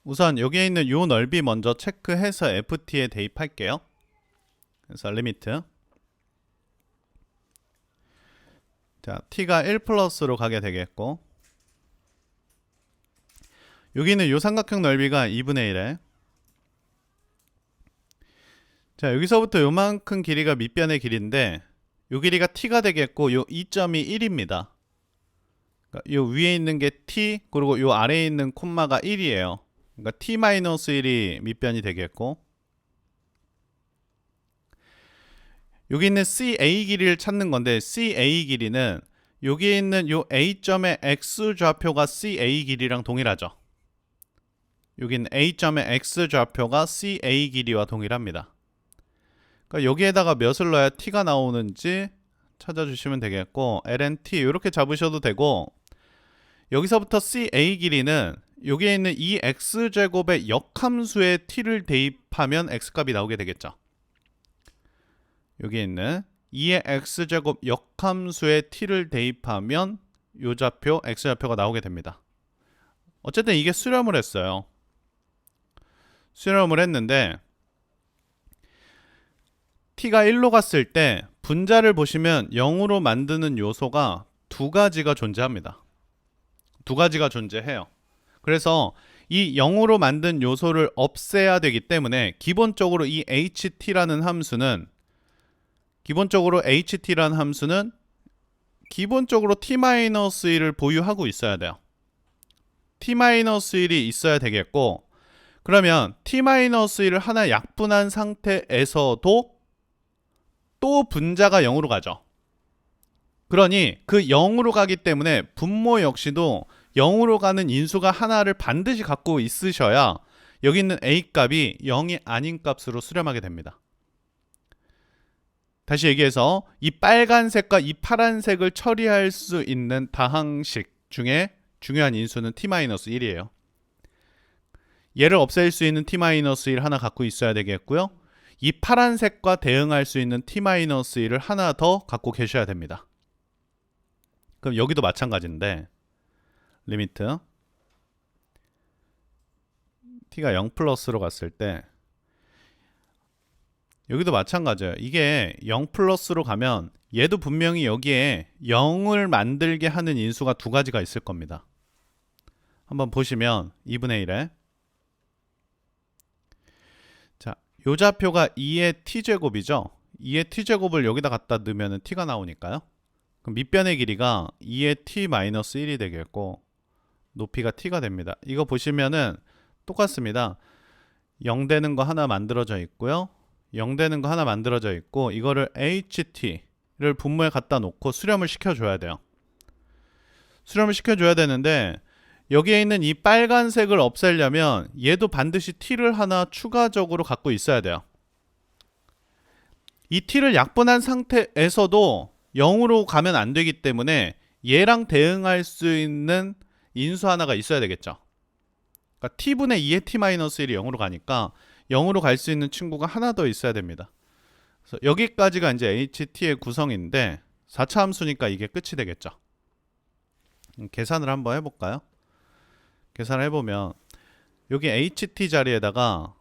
우선 여기에 있는 요 넓이 먼저 체크해서 ft에 대입할게요. 그래서 리미트, 자 t가 1 플러스로 가게 되겠고, 여기는 요 삼각형 넓이가 2분의 1에, 자 여기서부터 요만큼 길이가 밑변의 길이인데 요 길이가 t가 되겠고, 요 이점이 1입니다. 그러니까 요 위에 있는 게 t, 그리고 요 아래에 있는 콤마가 1이에요. 그러니까 t-1이 밑변이 되겠고, 여기 있는 CA 길이를 찾는 건데, CA 길이는 여기에 있는 요 A점의 X좌표가 CA 길이랑 동일하죠. 여기 있는 A점의 X좌표가 CA 길이와 동일합니다. 그러니까 여기에다가 몇을 넣어야 T가 나오는지 찾아주시면 되겠고, ln-t 이렇게 잡으셔도 되고, 여기서부터 CA 길이는 여기에 있는 이 X제곱의 역함수에 T를 대입하면 X값이 나오게 되겠죠. 여기 있는 2의 x제곱 역함수에 t를 대입하면 요 좌표 x좌표가 나오게 됩니다. 어쨌든 이게 수렴을 했어요. 수렴을 했는데 t가 1로 갔을 때 분자를 보시면 0으로 만드는 요소가 두 가지가 존재합니다. 두 가지가 존재해요. 그래서 이 0으로 만든 요소를 없애야 되기 때문에 기본적으로 이 ht라는 함수는 기본적으로 ht라는 함수는 기본적으로 t-1을 보유하고 있어야 돼요. t-1이 있어야 되겠고, 그러면 t-1을 하나 약분한 상태에서도 또 분자가 0으로 가죠. 그러니 그 0으로 가기 때문에 분모 역시도 0으로 가는 인수가 하나를 반드시 갖고 있으셔야 여기 있는 a 값이 0이 아닌 값으로 수렴하게 됩니다. 다시 얘기해서 이 빨간색과 이 파란색을 처리할 수 있는 다항식 중에 중요한 인수는 t-1이에요. 얘를 없앨 수 있는 t-1 하나 갖고 있어야 되겠고요. 이 파란색과 대응할 수 있는 t-1을 하나 더 갖고 계셔야 됩니다. 그럼 여기도 마찬가지인데, 리미트 t가 0 플러스로 갔을 때 여기도 마찬가지예요. 이게 0 플러스로 가면 얘도 분명히 여기에 0을 만들게 하는 인수가 두 가지가 있을 겁니다. 한번 보시면 2분의 1에, 자, 요 좌표가 2의 t제곱이죠. 2의 t제곱을 여기다 갖다 넣으면 t가 나오니까요. 그럼 밑변의 길이가 2의 t-1이 되겠고, 높이가 t가 됩니다. 이거 보시면은 똑같습니다. 0 되는 거 하나 만들어져 있고요. 0 되는 거 하나 만들어져 있고, 이거를 ht를 분모에 갖다 놓고 수렴을 시켜줘야 돼요. 수렴을 시켜줘야 되는데, 여기에 있는 이 빨간색을 없애려면 얘도 반드시 t를 하나 추가적으로 갖고 있어야 돼요. 이 t를 약분한 상태에서도 0으로 가면 안 되기 때문에 얘랑 대응할 수 있는 인수 하나가 있어야 되겠죠. 그러니까 t분의 2의 t-1이 0으로 가니까 0으로 갈 수 있는 친구가 하나 더 있어야 됩니다. 그래서 여기까지가 이제 ht의 구성인데 4차 함수니까 이게 끝이 되겠죠. 계산을 한번 해볼까요? 계산을 해보면 여기 ht 자리에다가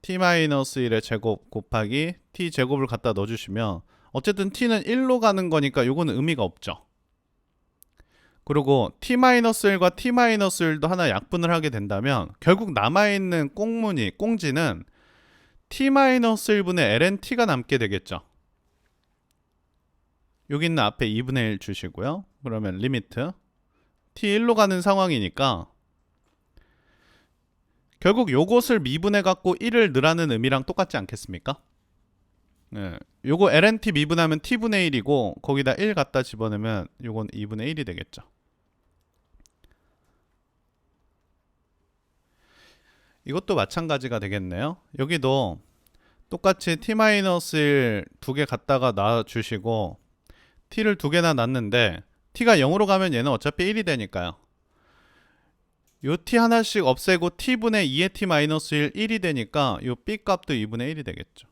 t-1의 제곱 곱하기 t 제곱을 갖다 넣어주시면 어쨌든 t는 1로 가는 거니까 이거는 의미가 없죠. 그리고 t-1과 t-1도 하나 약분을 하게 된다면 결국 남아있는 꽁지는 t-1분의 ln-t가 남게 되겠죠. 여기 있는 앞에 2분의 1 주시고요. 그러면 리미트 t1로 가는 상황이니까 결국 요것을 미분해 갖고 1을 넣으라는 의미랑 똑같지 않겠습니까? 네. 요거 ln-t 미분하면 t분의 1이고 거기다 1 갖다 집어넣으면 요건 2분의 1이 되겠죠. 이것도 마찬가지가 되겠네요. 여기도 똑같이 t-1 두 개 갖다가 놔주시고 t를 두 개나 놨는데 t가 0으로 가면 얘는 어차피 1이 되니까요. 요 t 하나씩 없애고 t분의 2의 t-1 1이 되니까 요 b 값도 2분의 1이 되겠죠.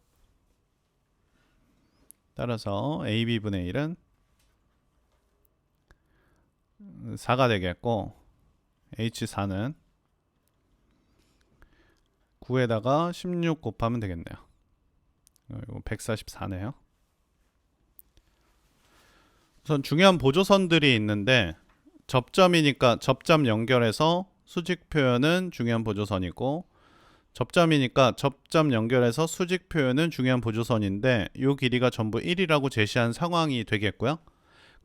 따라서 ab분의 1은 4가 되겠고 h4는 9에다가 16 곱하면 되겠네요. 이거 144네요. 우선 중요한 보조선들이 있는데 접점이니까 접점 연결해서 수직 표현은 중요한 보조선이고, 접점이니까 접점 연결해서 수직 표현은 중요한 보조선인데 이 길이가 전부 1이라고 제시한 상황이 되겠고요.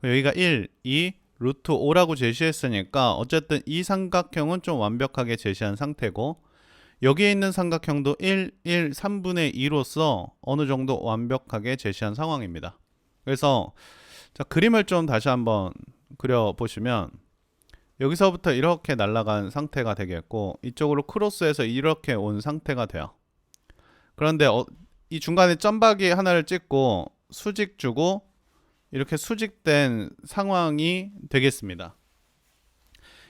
여기가 1, 2, 루트 5라고 제시했으니까 어쨌든 이 삼각형은 좀 완벽하게 제시한 상태고, 여기에 있는 삼각형도 1, 1, 3분의 2로서 어느 정도 완벽하게 제시한 상황입니다. 그래서 자, 그림을 좀 다시 한번 그려보시면 여기서부터 이렇게 날아간 상태가 되겠고, 이쪽으로 크로스해서 이렇게 온 상태가 돼요. 그런데 이 중간에 점박이 하나를 찍고 수직 주고 이렇게 수직된 상황이 되겠습니다.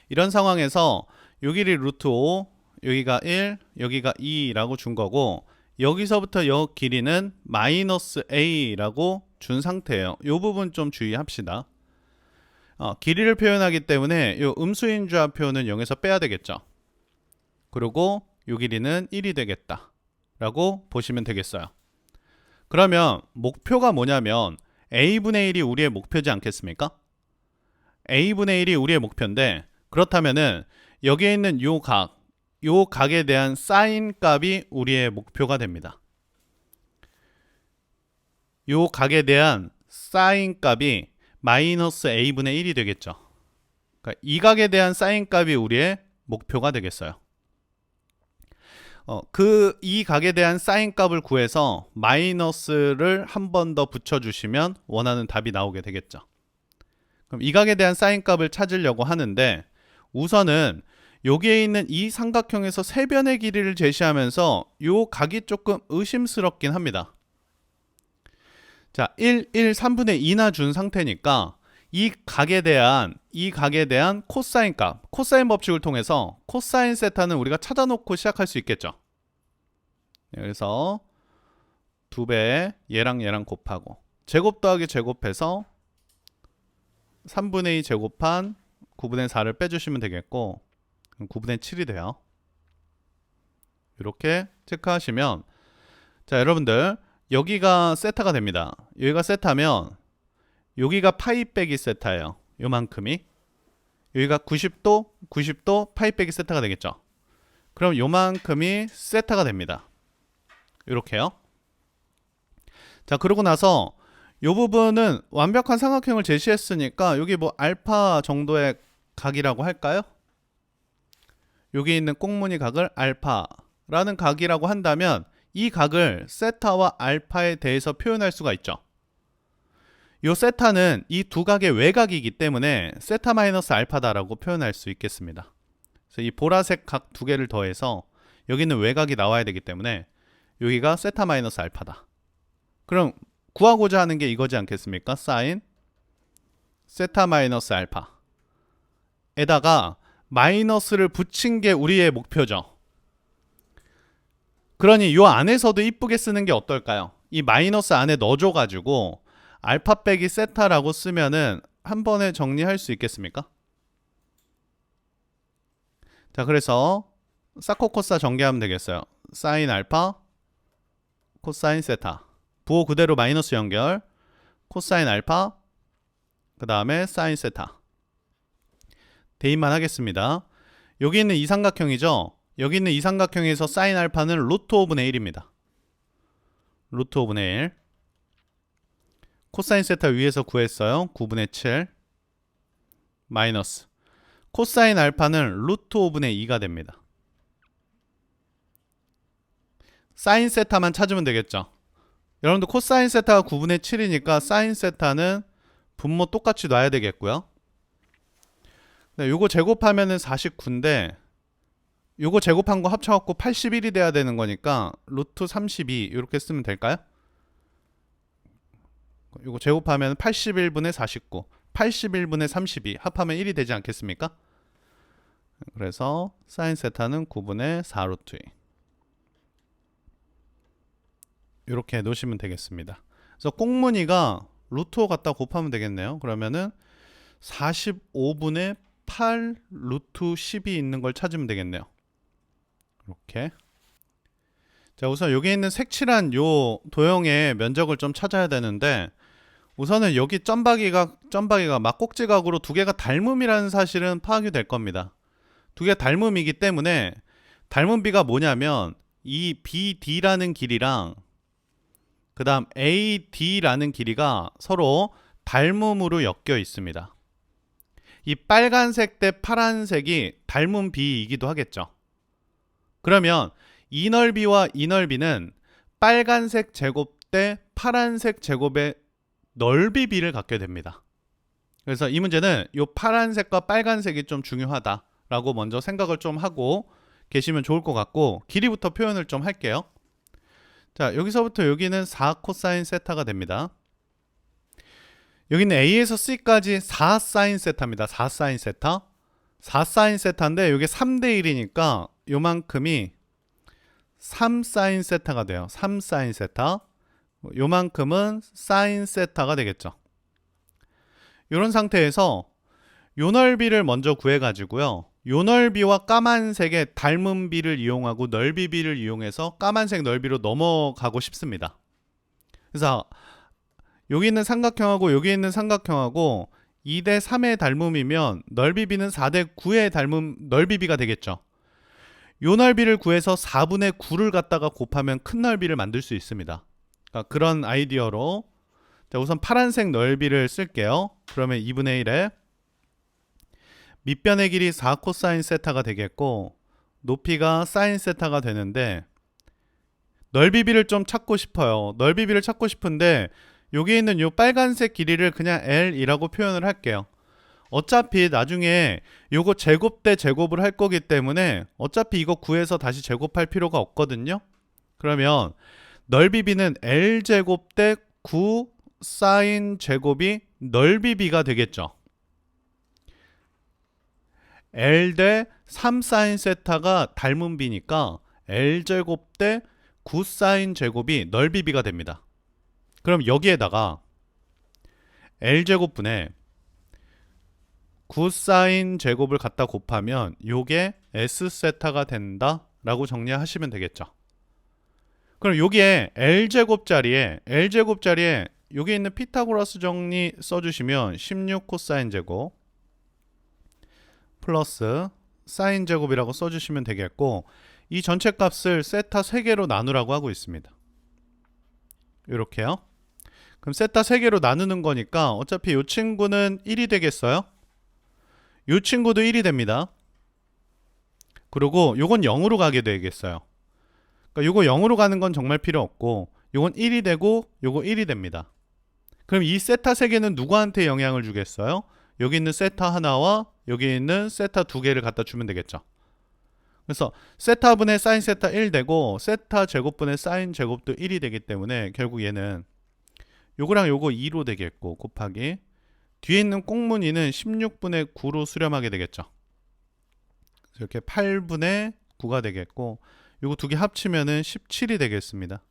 이런 상황에서 요 길이 루트 5, 여기가 1, 여기가 2라고 준 거고, 여기서부터 요 길이는 마이너스 a라고 준 상태예요. 요 부분 좀 주의합시다. 길이를 표현하기 때문에 요 음수인좌표는 0에서 빼야 되겠죠. 그리고 요 길이는 1이 되겠다 라고 보시면 되겠어요. 그러면 목표가 뭐냐면 a분의 1이 우리의 목표지 않겠습니까? a분의 1이 우리의 목표인데, 그렇다면은 여기에 있는 요 각에 대한 사인 값이 우리의 목표가 됩니다. 요 각에 대한 사인 값이 마이너스 a분의 1이 되겠죠. 그러니까 이 각에 대한 사인 값이 우리의 목표가 되겠어요. 이 각에 대한 사인 값을 구해서 마이너스를 한 번 더 붙여주시면 원하는 답이 나오게 되겠죠. 그럼 이 각에 대한 사인 값을 찾으려고 하는데, 우선은 여기에 있는 이 삼각형에서 세변의 길이를 제시하면서 요 각이 조금 의심스럽긴 합니다. 자, 1, 3분의 2나 준 상태니까 이 각에 대한 코사인 값, 코사인 법칙을 통해서 코사인 세타는 우리가 찾아놓고 시작할 수 있겠죠. 그래서 2배 얘랑 곱하고 제곱 더하기 제곱해서 3분의 2 제곱한 9분의 4를 빼주시면 되겠고, 9분의 7이 돼요. 이렇게 체크하시면, 자, 여러분들 여기가 세타가 됩니다. 여기가 세타면 여기가 파이 빼기 세타예요. 요만큼이. 여기가 90도 파이 빼기 세타가 되겠죠. 그럼 요만큼이 세타가 됩니다. 이렇게요. 자, 그러고 나서 요 부분은 완벽한 삼각형을 제시했으니까 여기 뭐 알파 정도의 각이라고 할까요? 여기 있는 꽁무니 각을 알파라는 각이라고 한다면 이 각을 세타와 알파에 대해서 표현할 수가 있죠. 요 세타는 이 두 각의 외곽이기 때문에 세타 마이너스 알파다라고 표현할 수 있겠습니다. 그래서 이 보라색 각 두 개를 더해서 여기는 외곽이 나와야 되기 때문에 여기가 세타 마이너스 알파다. 그럼 구하고자 하는 게 이거지 않겠습니까? 사인 세타 마이너스 알파에다가 마이너스를 붙인 게 우리의 목표죠. 그러니 요 안에서도 이쁘게 쓰는 게 어떨까요? 이 마이너스 안에 넣어줘가지고 알파 빼기 세타라고 쓰면은 한 번에 정리할 수 있겠습니까? 자, 그래서 사코코사 전개하면 되겠어요. 사인 알파 코사인 세타, 부호 그대로 마이너스 연결, 코사인 알파, 그 다음에 사인 세타. 대입만 하겠습니다. 여기 있는 이 삼각형이죠. 여기 있는 이 삼각형에서 사인 알파는 루트 5분의 1입니다. 루트 5분의 1. 코사인 세타 위에서 구했어요. 9분의 7 마이너스 코사인 알파는 루트 5분의 2가 됩니다. 사인 세타만 찾으면 되겠죠. 여러분들 코사인 세타가 9분의 7이니까 사인 세타는 분모 똑같이 놔야 되겠고요. 네, 요거 제곱하면은 49인데 요거 제곱한 거 합쳐갖고 81이 돼야 되는 거니까 루트 32 이렇게 쓰면 될까요? 요거 제곱하면 81분의 49 81분의 32 합하면 1이 되지 않겠습니까? 그래서 사인 세타는 9분의 4 루트 2 이렇게 놓으시면 되겠습니다. 그래서 꽁무니가 루트 5 갖다 곱하면 되겠네요. 그러면은 45분의 8 루트 10이 있는 걸 찾으면 되겠네요. 이렇게. 자, 우선 여기 있는 색칠한 요 도형의 면적을 좀 찾아야 되는데, 우선은 여기 점박이가 막 꼭지각으로 두 개가 닮음이라는 사실은 파악이 될 겁니다. 두 개가 닮음이기 때문에 닮은 비가 뭐냐면 이 BD라는 길이랑 그 다음 AD라는 길이가 서로 닮음으로 엮여 있습니다. 이 빨간색 대 파란색이 닮은 비이기도 하겠죠. 그러면 이 넓이와 이 넓이는 빨간색 제곱 대 파란색 제곱의 넓이 비를 갖게 됩니다. 그래서 이 문제는 이 파란색과 빨간색이 좀 중요하다라고 먼저 생각을 좀 하고 계시면 좋을 것 같고, 길이부터 표현을 좀 할게요. 자, 여기서부터 여기는 4 코사인 세타가 됩니다. 여기는 A에서 C까지 4 사인 세타입니다. 4 사인 세타. 4 사인 세타인데 이게 3대 1이니까 요만큼이 3 사인 세타가 돼요. 3 사인 세타. 요만큼은 사인 세타가 되겠죠. 이런 상태에서 요 넓이를 먼저 구해 가지고요. 요 넓이와 까만색의 닮은 비를 이용하고 넓이 비를 이용해서 까만색 넓이로 넘어가고 싶습니다. 그래서 여기 있는 삼각형하고 여기 있는 삼각형하고 2대 3의 닮음이면 넓이 비는 4대 9의 닮음 넓이 비가 되겠죠. 요 넓이를 구해서 4분의 9를 갖다가 곱하면 큰 넓이를 만들 수 있습니다. 그러니까 그런 아이디어로, 자, 우선 파란색 넓이를 쓸게요. 그러면 2분의 1에 밑변의 길이 4 코사인 세타가 되겠고 높이가 사인 세타가 되는데, 넓이비를 좀 찾고 싶어요. 넓이비를 찾고 싶은데 여기 있는 요 빨간색 길이를 그냥 L이라고 표현을 할게요. 어차피 나중에 요거 제곱 대 제곱을 할 거기 때문에 어차피 이거 구해서 다시 제곱할 필요가 없거든요. 그러면 넓이비는 L제곱 대 9 사인 제곱이 넓이비가 되겠죠. L 대 3 사인 세타가 닮은 비니까 L제곱 대 9 사인 제곱이 넓이비가 됩니다. 그럼 여기에다가 L제곱분에 9 사인 제곱을 갖다 곱하면 요게 S세타가 된다 라고 정리하시면 되겠죠. 그럼 여기에 L제곱 자리에 여기 있는 피타고라스 정리 써주시면 16 코사인 제곱 플러스 사인 제곱이라고 써주시면 되겠고, 이 전체 값을 세타 3개로 나누라고 하고 있습니다. 이렇게요. 그럼 세타 3개로 나누는 거니까 어차피 이 친구는 1이 되겠어요. 이 친구도 1이 됩니다. 그리고 요건 0으로 가게 되겠어요. 그러니까 요거 0으로 가는 건 정말 필요 없고 요건 1이 되고 요거 1이 됩니다. 그럼 이 세타 3개는 누구한테 영향을 주겠어요? 여기 있는 세타 하나와 여기 있는 세타 2개를 갖다 주면 되겠죠. 그래서 세타분의 사인 세타 1 되고 세타 제곱분의 사인 제곱도 1이 되기 때문에 결국 얘는 요거랑 요거 2로 되겠고 곱하기 뒤에 있는 꽁무니는 16분의 9로 수렴하게 되겠죠. 이렇게 8분의 9가 되겠고 요거 두 개 합치면은 17이 되겠습니다.